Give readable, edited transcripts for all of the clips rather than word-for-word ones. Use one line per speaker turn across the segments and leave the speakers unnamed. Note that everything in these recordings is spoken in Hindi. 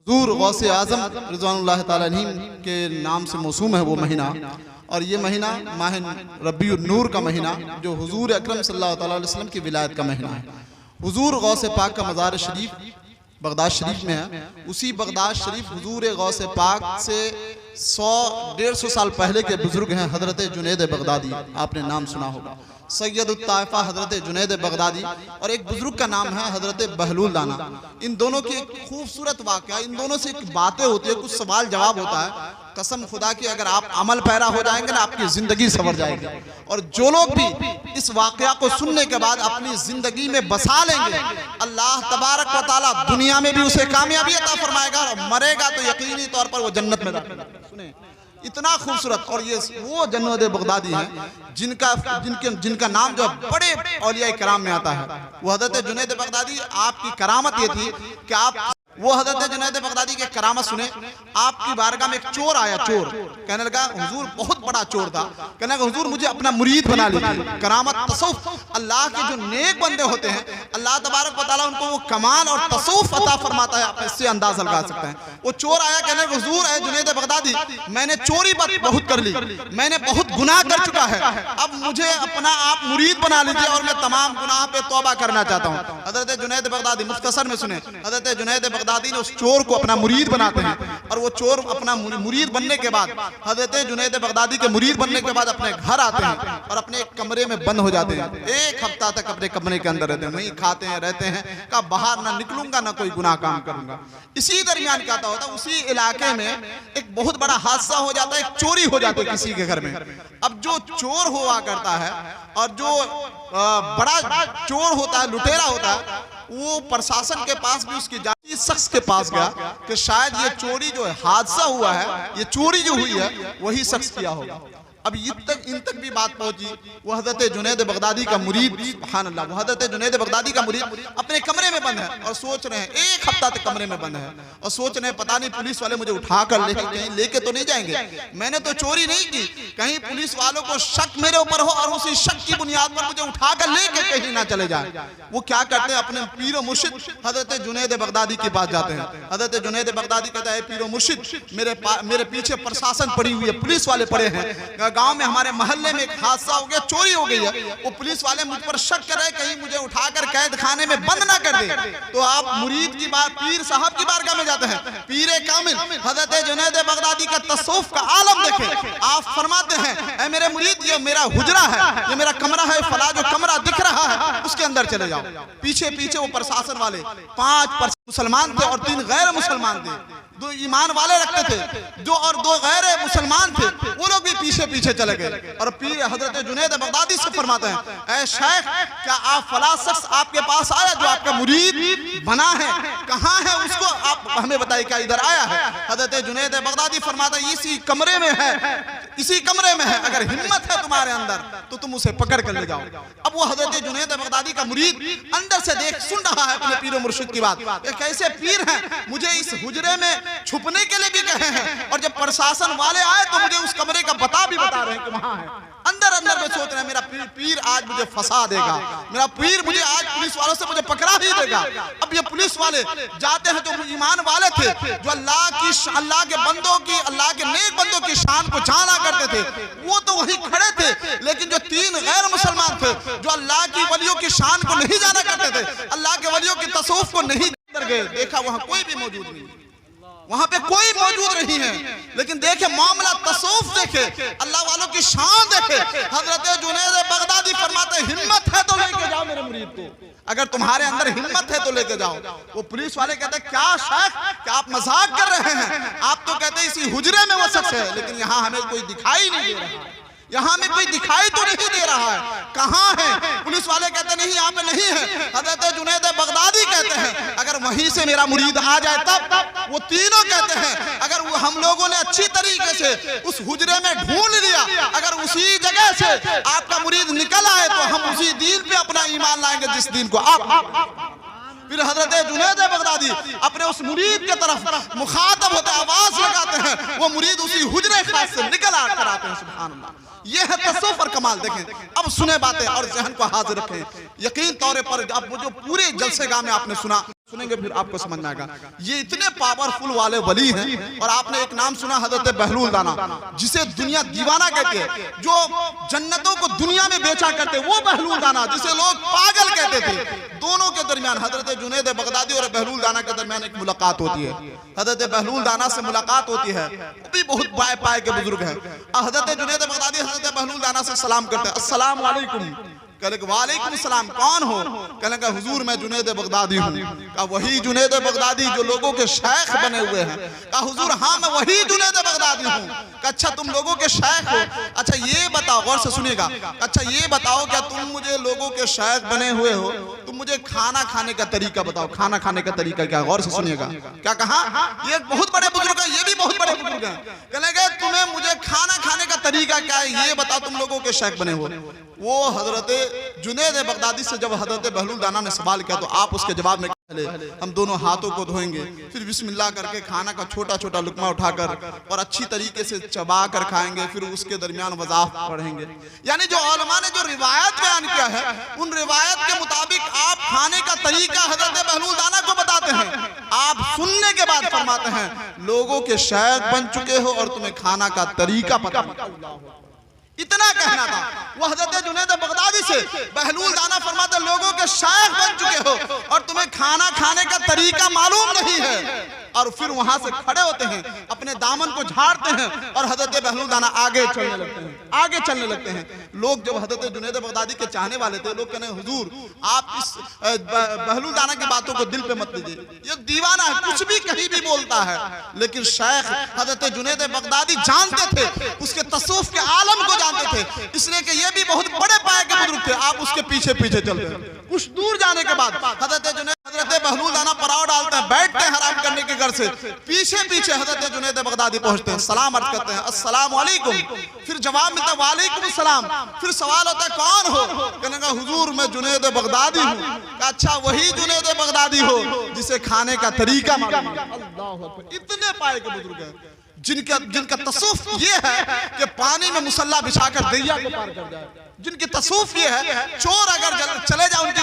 हुजूर गौसे आज़म रिज़वानुल्लाह ताला अलैहिम के नाम से मौसूम है वो महीना। और ये महीना माह रबीउन नूर का महीना जो हुजूर अकरम सल्लल्लाहु अलैहि वसल्लम की विलायत का महीना है। हुजूर गौसे पाक का मज़ार शरीफ बगदाद शरीफ में है। उसी बगदाद शरीफ हुजूर गौसे पाक से 100-150 साल पहले के बुजुर्ग हैं हजरत जुनैद बगदादी। आपने नाम सुना होगा, सैयदुत ताइफा हजरत जुनैद बगदादी, और एक बुजुर्ग का नाम है हजरत बहलूल दाना। इन दोनों की एक खूबसूरत वाक़या, इन दोनों से बातें होती है, कुछ सवाल जवाब होता है। कसम खुदा की अगर आप अमल पैरा हो जाएंगे ना, आपकी जिंदगी संवर जाएगी। और जो लोग भी इस वाक़या को सुनने के बाद अपनी जिंदगी में बसा लेंगे, अल्लाह तबारक व तआला दुनिया में भी उसे कामयाबी अता फरमाएगा और मरेगा तो यकीनी तौर पर वो जन्नत में दाखिल होगा। सुने, इतना खूबसूरत। और ये वो जुनैद बगदादी हैं जिनका नाम जो बड़े औलिया कराम में आता है। वो हजरत जुनैद बगदादी, आपकी करामत ये थी कि आप वो हजरत जुनैद बगदादी के करामत सुने। आपकी बारगाह में एक चोर आया। चोर कहने लगा, हुजूर बहुत बड़ा चोर था, कहने लगा हुजूर मुझे अपना मुरीद बना लीजिए। करामत तसव्वुफ, अल्लाह के जो नेक बंदे होते हैं अल्लाह तबारक व तआला उनको वो कमाल और तसव्वुफ अता फरमाता है, आप इससे अंदाजा लगा सकते हैं। वो चोर आया, कहने लगा हुजूर है जुनैद बगदादी, मैंने चोरी बहुत कर ली, मैंने बहुत गुनाह कर चुका है, अब मुझे अपना आप मुरीद बना लीजिए और मैं तमाम गुनाह पे तौबा करना चाहता हूँ। हजरत जुनैद बगदादी, मुख्तसर में सुने, हजरत जुनैद बगदादी ने उस चोर को अपना मुरीद बनाते हैं। और वो चोर अपना मुरीद बनने के बाद, हजरत जुनैद बगदादी के मुरीद बनने के बाद अपने घर आते हैं और अपने एक कमरे में बंद हो जाते हैं। 1 हफ्ता तक अपने कमरे के अंदर रहते हैं, वहीं खाते हैं, रहते हैं, कहा बाहर ना निकलूंगा ना कोई गुनाह काम करूंगा। इसी दरमियान क्या होता, उसी इलाके में एक बहुत बड़ा हादसा हो जाता है, एक चोरी हो जाती है किसी के घर में। अब जो चोर हुआ करता है और जो बड़ा चोर होता है, लुटेरा होता है, वो प्रशासन के पास भी उसकी जाति शख्स के पास गया कि शायद ये चोरी जो हादसा हुआ है, ये चोरी जो हुई है वही शख्स किया होगा। अब इन तक भी बात पहुंची। वो हजरत जुनैद बगदादी का मुरीद, सुभान अल्लाह, वो हजरत जुनैद बगदादी का मुरीद अपने कमरे में बंद है और सोच रहे हैं, 1 हफ्ता तक कमरे में बंद है और सोच रहे हैं पता नहीं पुलिस वाले मुझे उठा कर कहीं लेके तो नहीं जाएंगे, मैंने तो चोरी नहीं की, कहीं पुलिस वालों को शक मेरे ऊपर हो और उसी शक की बुनियाद पर मुझे उठा कर लेके कहीं ना चले जाए। वो क्या करते हैं, अपने पीर और मुर्शिद हजरत जुनैद बगदादी के पास जाते हैं। हजरत जुनैद बगदादी कहता है, पीर और मुर्शिद मेरे पीछे प्रशासन पड़ी हुई है, पुलिस वाले पड़े हैं, गांव में हमारे मोहल्ले में एक हादसा हो गया, चोरी हो गई है, वो पुलिस वाले मुझ पर शक कर रहे हैं कहीं मुझे उठाकर कैद खाने में बंद ना कर दे। तो आप मुरीद की बात, पीर साहब की बारगाह में जाते हैं, पीर कामिल हजरत जुनैद बगदादी का तसव्वुफ का आलम देखें। आप फरमाते हैं, ऐ मेरे मुरीद, ये मेरा हुजरा है, ये मेरा कमरा है, फला जो कमरा दिख रहा है उसके अंदर चले जाओ। पीछे पीछे वो प्रशासन वाले 5 मुसलमान थे और 3 गैर मुसलमान थे, 2 ईमान वाले रखते थे जो और 2 गैर मुसलमान थे, वो लोग भी पीछे पीछे चले गए। और पीर हजरत जुनैद बगदादी से फरमाते हैं, ऐ शेख, क्या आप फला शख्स आपके पास आया जो आपका मुरीद बना है, कहाँ है उसको आप हमें बताइए, क्या इधर आया है? हजरत जुनैद बगदादी फरमाते हैं, इसी कमरे में है, इसी कमरे में है, अगर हिम्मत है तुम्हारे अंदर तो तुम उसे पकड़ कर ले जाओ। अब वो हजरत जुनैद बगदादी का मुरीद अंदर से सुन रहा है अपने पीर मुर्शिद की बात, कैसे पीर हैं, मुझे इस हुजरे में छुपने के लिए भी कहे हैं और जब प्रशासन वाले आए तो मुझे उस कमरे का बता रहे हैं कि वहां है। अंदर अंदर में सोच रहे हैं, मेरा पीर आज मुझे फंसा देगा, मेरा पीर मुझे आज पुलिस वालों से मुझे पकड़ा ही देगा। अब ये पुलिस वाले जाते हैं जो ईमान वाले थे, जो अल्लाह के बंदों की, अल्लाह के नेक बंदों की शान को जाना करते थे, वो तो वही खड़े थे। लेकिन जो 3 गैर मुसलमान थे जो अल्लाह की वलियों की शान को नहीं जाना करते थे, अल्लाह के वलियों की तसव्वुफ को नहीं गए, देखा वहां कोई भी मौजूद नहीं, वहां पे कोई मौजूद नहीं है। लेकिन देखे मामला तसव्वुफ, देखे अल्लाह वालों की शान, देखे हजरत जुनैद बगदादी फरमाते, हिम्मत है तो लेके जाओ मेरे मुरीद को, अगर तुम्हारे अंदर हिम्मत है तो लेके जाओ। वो पुलिस वाले कहते हैं, क्या शेख, क्या आप मजाक कर रहे हैं? आप तो कहते हैं इसी हुजरे में वो शख्स है, लेकिन यहाँ हमें कोई दिखाई नहीं दे रहा, यहाँ में कोई दिखाई तो नहीं दे रहा है, कहाँ है? पुलिस वाले कहते नहीं, यहाँ पे नहीं है। हजरत जुनैद बगदादी कहते हैं, अगर वहीं से मेरा मुरीद आ जाए तब। वो तीनों कहते हैं, अगर वो हम लोगों ने अच्छी तरीके से उस हुजरे में ढूंढ लिया, अगर उसी जगह से आपका मुरीद निकल आए तो हम उसी दीन पे अपना ईमान लाएंगे जिस दीन को आप। फिर हजरत जुनैद बगदादी अपने उस मुरीद के तरफ मुखातब होते, आवाज लगाते हैं, वो मुरीद उसी हुजरे खास से निकल आकर आते हैं। सुभान अल्लाह, ये है तसव्वुफ और कमाल। देखें, अब सुने बातें और जहन को हाजिर रखें। यकीन तौर पर अब जो पूरे जलसेगाह में आपने सुना, सुनेंगे फिर आपको समझ में आएगा। ये इतने पावरफुल वाले वली हैं। और आपने एक नाम सुना हजरत बहलूल दाना, जिसे दुनिया दीवाना कहती है, जो जन्नतों को दुनिया में बेचा करते, वो बहलूल दाना जिसे लोग पागल कहते थे। दोनों के दरमियान हजरत जुनैद बगदादी और बहलूल दाना के दरमियान एक मुलाकात होती है। हजरत बहलूल दाना से मुलाकात होती है, वो भी बहुत बाय पाए के बुजुर्ग है। हजरत जुनैद बगदादी हजरत बहलूल दाना से सलाम करते हैं, अस्सलाम वालेकुम। कहले वालेकुम सलाम, कौन हो? कहने का हुजूर मैं जुनैद बगदादी हूँ। कहा वही जुनैद बगदादी जो लोगों के शेख बने हुए हैं? कहा हुजूर हाँ मैं वही जुनैद बगदादी हूँ। कहा अच्छा तुम लोगों के शेख हो? अच्छा ये बताओ, गौर से सुनिएगा, अच्छा ये बताओ क्या तुम मुझे लोगों के शेख बने हुए हो, तुम मुझे खाना खाने का तरीका बताओ, खाना खाने का तरीका क्या? गौर से सुनिएगा, क्या कहा? ये बहुत बड़े बुजुर्ग है, ये भी बहुत बड़े बुजुर्ग हैं। कहने गए तुम्हें मुझे खाना खाने का तरीका क्या है ये बताओ, तुम लोगों के शेख बने हो। वो हजरत जुनैद बगदादी से जब हजरत बहलूल दाना ने सवाल किया तो आप उसके जवाब में पहले हम दोनों हाथों को धोएंगे, फिर बिस्मिल्लाह करके खाना का छोटा छोटा लुकमा उठाकर और अच्छी तरीके से चबा कर खाएंगे, फिर उसके दरमियान वज़ाफ़ पढ़ेंगे। यानी जो उलमा ने जो रिवायत बयान किया है, उन रिवायत के मुताबिक आप खाने का तरीका हजरत बहलूल दाना को बताते हैं। आप सुनने के बाद फरमाते हैं लोगों के शेख बन चुके हो और तुम्हें खाना का तरीका पता नहीं। इतना कहना था वो हजरत जुनैद बगदादी से। बहलूल दाना फरमाते लोगों के शेख बन चुके हो और तुम्हें खाना खाने का तरीका मालूम नहीं है। और फिर वहां से खड़े होते हैं, अपने दामन को झाड़ते हैं और हजरत बहलूल दाना आगे चलने लगते हैं, आगे चलने लगते हैं। लोग जब हजरत जुनैद बगदादी के चाहने वाले थे, लोग कहने हुजूर आप इस बहलूल दाना की बातों को दिल पे मत लीजिए, ये दीवाना है, कुछ भी कहीं भी बोलता है। लेकिन शेख हजरत जुनैद बगदादी जानते थे, उसके तसव्वुफ के आलम को जानते थे, इसलिए कि ये भी बहुत बड़े पाए के बुजुर्ग थे। आप उसके पीछे पीछे चलते हैं। कुछ दूर जाने के बाद हजरत बहलूल दाना पड़ाव डालते हैं, बैठते हैं हराम करने के घर से, पीछे पीछे हजरत जुनैद बगदादी पहुंचते हैं, सलाम अर्ज करते हैं अस्सलाम वालेकुम। फिर जवाब मिलता है वालेकुम सलाम। फिर सवाल होता है कौन हो? कहने का हुजूर मैं जुनैद बगदादी हूँ। अच्छा वही जुनैद बगदादी हो जिसे खाने का तरीका मालूम है। अल्लाह अकबर, इतने पाए के बुजुर्ग हैं जिनका तसव्वुफ ये है कि पानी में मुसल्ला बिछाकर दरिया को पार कर जाए। जिनकी तसव्वुफ ये है चोर अगर चले जाए उनकी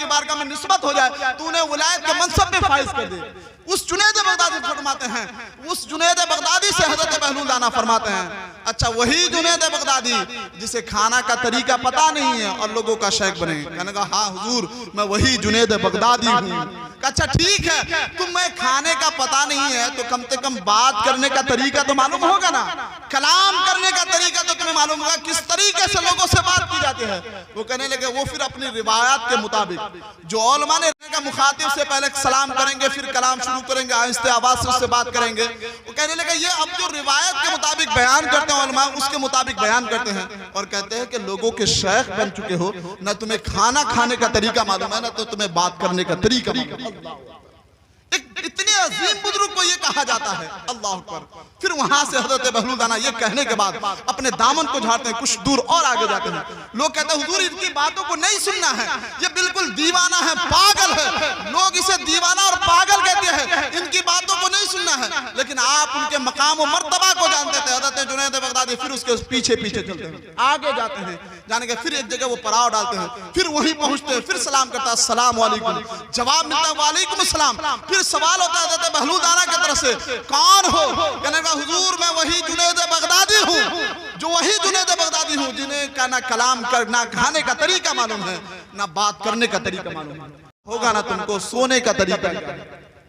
बारगाह में निस्बत हो जाए तो उन्हें विलायत के मनसब में फाइज कर दे। उस जुनैद बगदादी फरमाते हैं, उस जुनैद बगदादी से हजरत बहलूल दाना फरमाते हैं अच्छा वही जुनैद बगदादी जिसे खाना का तरीका पता नहीं है और लोगों का शेख बने। कहने का हाँ हुजूर मैं वही जुनैद बगदादी हूँ। अच्छा ठीक है, तुम्हें खाने का पता नहीं है तो कम से कम बात करने का तरीका तो मालूम होगा ना, कलाम करने का तरीका तो तुम्हें मालूम होगा, किस तरीके से लोगों से बात की जाती है। वो कहने लगे वो फिर अपनी रिवायत के मुताबिक जो उलमा ने का मुखातिब से पहले सलाम करेंगे, फिर कलाम शुरू करेंगे, आहिस्ते आवाज से उससे बात करेंगे। वो कहने लगे ये अब जो रिवायत के मुताबिक बयान करते हैं उलमा, उसके मुताबिक बयान करते हैं और कहते हैं कि लोगों के शेख बन चुके हो, ना तुम्हें खाना खाने का तरीका मालूम है, ना तो तुम्हें बात करने का तरीका मालूम है। इतने अजीम बुजुर्ग को ये कहा जाता है। अल्लाह अकबर। फिर वहां से हजरत बहलूल दाना ये कहने के बाद अपने दामन को झाड़ते हैं, कुछ दूर और आगे जाते हैं। लोग कहते हैं हुजूर इनकी बातों को नहीं सुनना है, ये बिल्कुल दीवाना है, पागल है। लोग इसे दीवाना और पागल कहते हैं, इनकी बातों को नहीं सुनना है। लेकिन आप उनके मकाम और मर्तबा को जानते थे। हजरत जुनैद बगदादी फिर उसके पीछे पीछे चलते हैं, आगे जाते हैं, जाने के फिर एक जगह वो पड़ाव डालते हैं, फिर वहीं पहुंचते हैं, फिर सलाम करता है अस्सलाम वालेकुम। जवाब मिलता है वालेकुम सलाम। फिर सवाल होता है हजरत बहलूल दाना की तरफ से कौन हो? कहने का हुजूर मैं वही जुनैद बगदादी हूँ, जो वही जुनैद बगदादी हूँ जिन्हें का ना कलाम करना खाने का तरीका मालूम है, ना बात करने का तरीका मालूम है। होगा ना तुमको सोने का तरीका,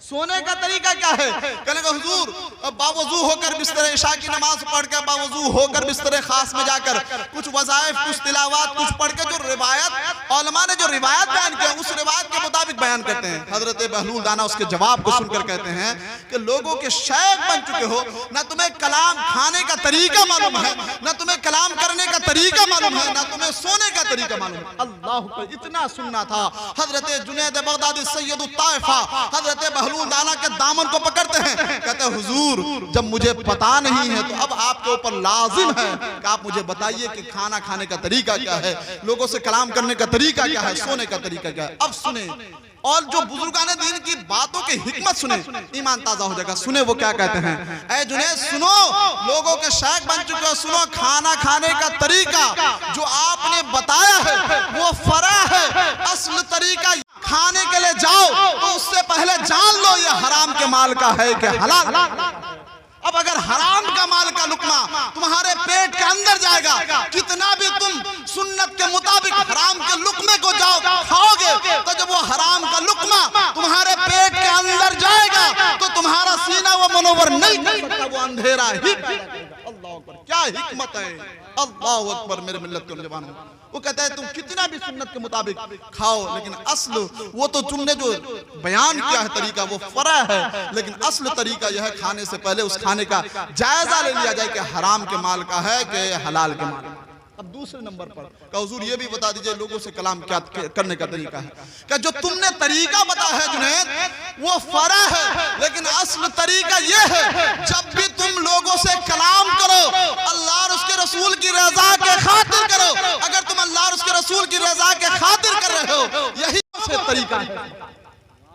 सोने का तरीका क्या है? कहने का हुजूर बावजू होकर बिस्तर इशा की नमाज पढ़ कर बावजू होकर बिस्तर खास में जाकर कुछ वज़ाइफ कुछ तिलावत कुछ पढ़ के जो रिवायत उलमा ने जो रिवायत बयान किया उस रिवायत के मुताबिक बयान करते हैं। हजरत बहलूल दाना उसके जवाब को सुनकर कहते हैं कि लोगों के शेख बन चुके हो, ना तुम्हें कलाम खाने का तरीका मालूम है, ना तुम्हें कलाम करने का तरीका मालूम है, ना तुम्हें सोने का तरीका मालूम है। अल्लाह, इतना सुनना था। हजरत जुनैद बगदादी सैयदुत ताइफा हजरत बहलूल दाना के दामन को पकड़ते हैं, कहते हैं हुजूर जब मुझे पता नहीं है तो अब आपके ऊपर लाजिम है कि आप मुझे बताइए कि खाना खाने का तरीका क्या है, लोगों से कलाम करने का तरीका क्या है, सोने का तरीका क्या है। अब सुने और जो बुजुर्गाने दीन की बातों की हिकमत सुने, ईमान ताजा हो जाएगा। सुने वो क्या कहते हैं, ऐ जुनैद सुनो, लोगों के शेख बन चुके हो, सुनो खाना खाने का तरीका जो आपने बताया है वो फरा है, असल तरीका खाने के लिए जाओ तो उससे पहले जान लो ये हराम के माल का है कि हलाल। अब अगर हराम का माल का लुकमा तुम्हारे पेट के अंदर जाएगा, कितना भी तुम सुन्नत के मुताबिक हराम के लुकमे को जाओ खाओगे, तो जब वो हराम का लुकमा तुम्हारे पेट के अंदर जाएगा तो तुम्हारा सीना वो मनोवर नहीं कर सकता, वो अंधेरा ही। अल्लाह अकबर, क्या हिकमत है। अल्लाह अकबर मेरे मिल्लत के नौजवानों। वो कहता है तुम कितना भी सुन्नत के मुताबिक खाओ, लेकिन असल वो तो तुमने जो बयान किया है तरीका वो फरा है, लेकिन असल तरीका यह है खाने से पहले उस खाने का जायजा ले लिया जाए कि हराम के माल का है कि हलाल के माल। अब दूसरे नंबर पर का हुजूर ये भी बता दीजिए लोगों से कलाम क्या करने का तरीका है। क्या जो तुमने तरीका बताया है जुनैद वो फरा है, लेकिन असल तरीका ये है जब भी तुम लोगों से कलाम करो अल्लाह और उसके रसूल की रजा के खातिर करो। अगर तुम अल्लाह और उसके रसूल की रजा के खातिर कर रहे हो, यही तरीका है,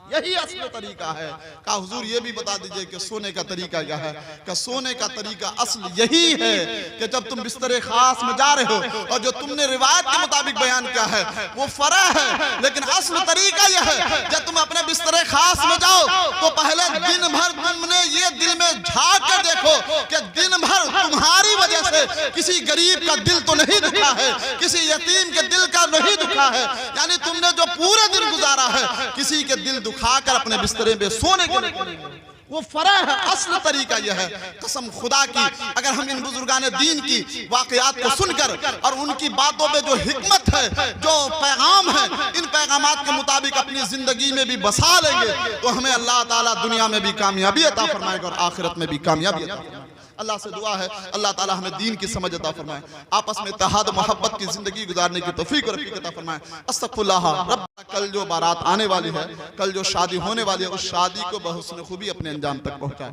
यही असल तरीका है। का हुजूर ये भी बता दीजिए कि सोने का तरीका क्या है। कि सोने का तरीका असल यही है कि जब तुम बिस्तरे खास में जा रहे हो और जो तुमने रिवायत के मुताबिक बयान किया है वो फरा है, लेकिन असल तरीका यह है जब तुम अपने बिस्तरे खास में जाओ तो पहले दिन भर तुमने ये दिल में झांक कर देखो कि दिन भर तुम्हारी वजह से किसी गरीब का दिल तो नहीं दुखा है, किसी यतीम के दिल का नहीं दुखा है। यानी तुमने जो पूरे दिन गुजारा है किसी के दिल खाकर अपने बिस्तरे में सोने के लिए, वो फरा है। असल तरीका यह है, कसम खुदा की अगर हम इन बुजुर्गान दीन की वाकयात को सुनकर और उनकी बातों में जो हिकमत है, जो पैगाम है, इन पैगामात के मुताबिक अपनी जिंदगी में भी बसा लेंगे तो हमें अल्लाह ताला दुनिया में भी कामयाबी अता फरमाएगा और आखिरत में भी कामयाबी अता फरमाएगा। अल्लाह से दुआ है अल्लाह ताला हमें दीन की समझ अता फरमाए, आपस में इत्तेहाद मोहब्बत की जिंदगी गुजारने की तौफीक और रफ़ीक अता फरमाए। अस्तग़फिरुल्लाह रब। कल जो बारात आने वाली है, कल जो शादी होने वाली है, उस शादी को बहुस्न खूबी अपने अंजाम तक पहुंचाए।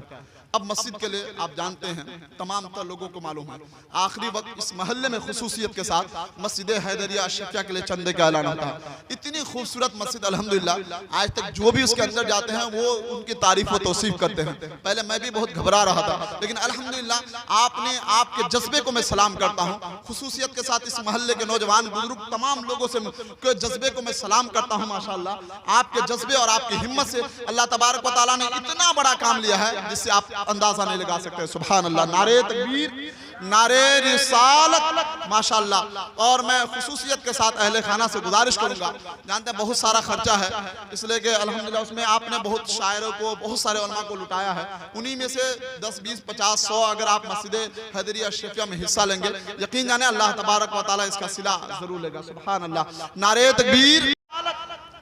अब मस्जिद के लिए आप जानते हैं तमाम तर लोगों को मालूम है आखिरी वक्त इस महल्ले में खुसूसियत के साथ मस्जिद हैदरिया अशरफिया के लिए चंदे का ऐलान होता है। इतनी खूबसूरत मस्जिद अल्हम्दुलिल्लाह आज तक जो भी उसके अंदर जाते हैं वो उनकी तारीफ व तौसीफ करते हैं। पहले मैं भी बहुत घबरा रहा था, लेकिन अल्हम्दुलिल्लाह आपने आपके जज्बे को मैं सलाम करता हूँ। खुसूसियत के साथ इस महल्ले के नौजवान बुजुर्ग तमाम लोगों से जज्बे को मैं सलाम करता हूँ। माशाअल्लाह आपके जज्बे और आपकी हिम्मत से अल्लाह तबारक व तआला ने इतना बड़ा काम लिया है जिससे आप अंदाजा नहीं लगा सकते। सुभान अल्लाह, नारे तकबीर, नारे रिसालत, माशाअल्लाह। और मैं खुसूसियत के साथ अहले खाना से गुजारिश करूंगा, जानते हैं बहुत सारा खर्चा है, इसलिए कि अल्हम्दुलिल्लाह उसमें आपने बहुत शायरों को, बहुत सारे उलमा को लुटाया है। उन्हीं में से 10, 20, 50, 100 अगर आप मस्जिद हैदरिया अशरफिया में हिस्सा लेंगे, यकीन जाने अल्लाह तबारक व तआला इसका सिला जरूर लेगा। सुभान अल्लाह, नारे तकबीर।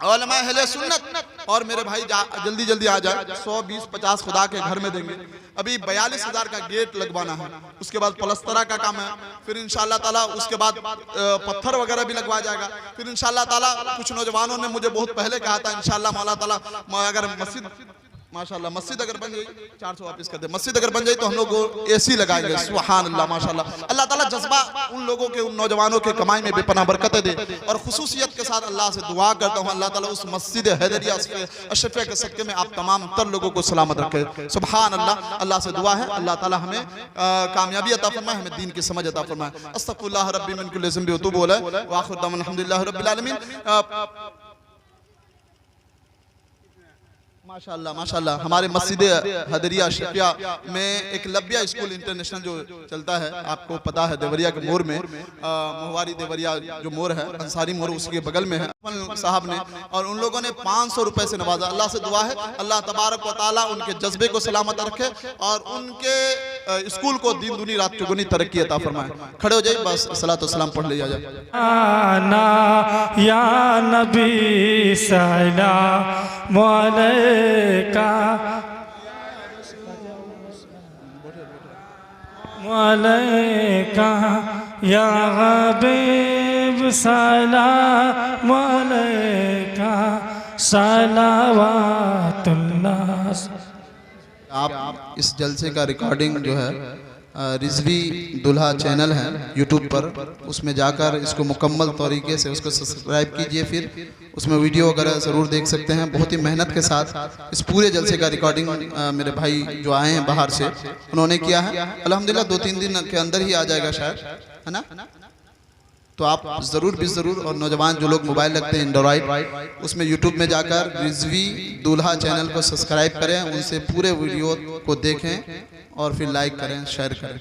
उलमा अहले सुन्नत और मेरे भाई जल्दी जल्दी आ जाए, 100, 20, 50 खुदा के घर में देंगे। अभी 42,000 का गेट लगवाना है, उसके बाद प्लस्तरा का काम है, फिर इंशाअल्लाह ताला उसके बाद पत्थर वगैरह भी लगवाया जाएगा। फिर इंशाअल्लाह ताला कुछ नौजवानों ने मुझे बहुत पहले कहा था इंशाअल्लाह मौला ताला अगर मस्जिद माशाअल्लाह मस्जिद अगर बन गई 400 वापस कर दे, मस्जिद अगर बन जाए तो हम लोग एसी लगाएंगे। सुभान अल्लाह, माशाअल्लाह। अल्लाह ताला जज्बा उन लोगों के, उन नौजवानों के कमाई में बेपनाह बरकतें दे। और खुसूसियत के साथ अल्लाह से दुआ करता हूँ अल्लाह ताला उस मस्जिद हैदरिया अशरफिया के सदके में आप तमाम तर लोगों को सलामत रखे। सुभान अल्लाह। अल्लाह से दुआ है अल्लाह ताला हमें कामयाबी अता फरमाए, हमें दीन की समझ अता फरमाए। अस्तग़फिरुल्लाह रब्बी मिन कुल्लि ज़ंबि व अतूबु इलैह व आखिरु दअवाना अल्हम्दुलिल्लाहि रब्बिल आलमीन। माशाअल्लाह माशाअल्लाह। हमारे मस्जिद हैदरिया अशरफिया में एक लब्बिया स्कूल इंटरनेशनल जो चलता है, आपको पता है देवरिया के मोड़ में, मोहवारी देवरिया जो मोड़ है, अंसारी मोड़, उसके बगल में है साहब ने, और उन लोगों ने 500 रुपए से नवाजा। अल्लाह से दुआ है अल्लाह तबारक व तआला उनके जज्बे को सलामत रखे और उनके स्कूल को दिन दुनी रात चौगुनी तरक्की अता फरमाए। खड़े हो जाइए, बस सलातो सलाम पढ़ लिया जाए।
आना या नबी सलाम अलैका अलैका या हबीब सलाम अलैका सलावतुल्लाह।
आप इस जलसे का रिकॉर्डिंग जो है रिजवी दुल्हा चैनल है यूट्यूब पर, उसमें जाकर इसको मुकम्मल तरीके से उसको सब्सक्राइब कीजिए, फिर उसमें वीडियो वगैरह ज़रूर देख सकते हैं। बहुत ही मेहनत के साथ इस पूरे जलसे का रिकॉर्डिंग मेरे भाई जो आए हैं बाहर से उन्होंने किया है। अल्हम्दुलिल्लाह 2-3 दिन के अंदर ही आ जाएगा शायद, है ना? तो आप ज़रूर भी ज़रूर, और नौजवान जो लोग मोबाइल रखते हैं एंड्रॉइड, उसमें यूट्यूब में जाकर रिजवी दूल्हा चैनल को सब्सक्राइब करें, उनसे पूरे वीडियो को देखें और फिर लाइक करें, शेयर करें।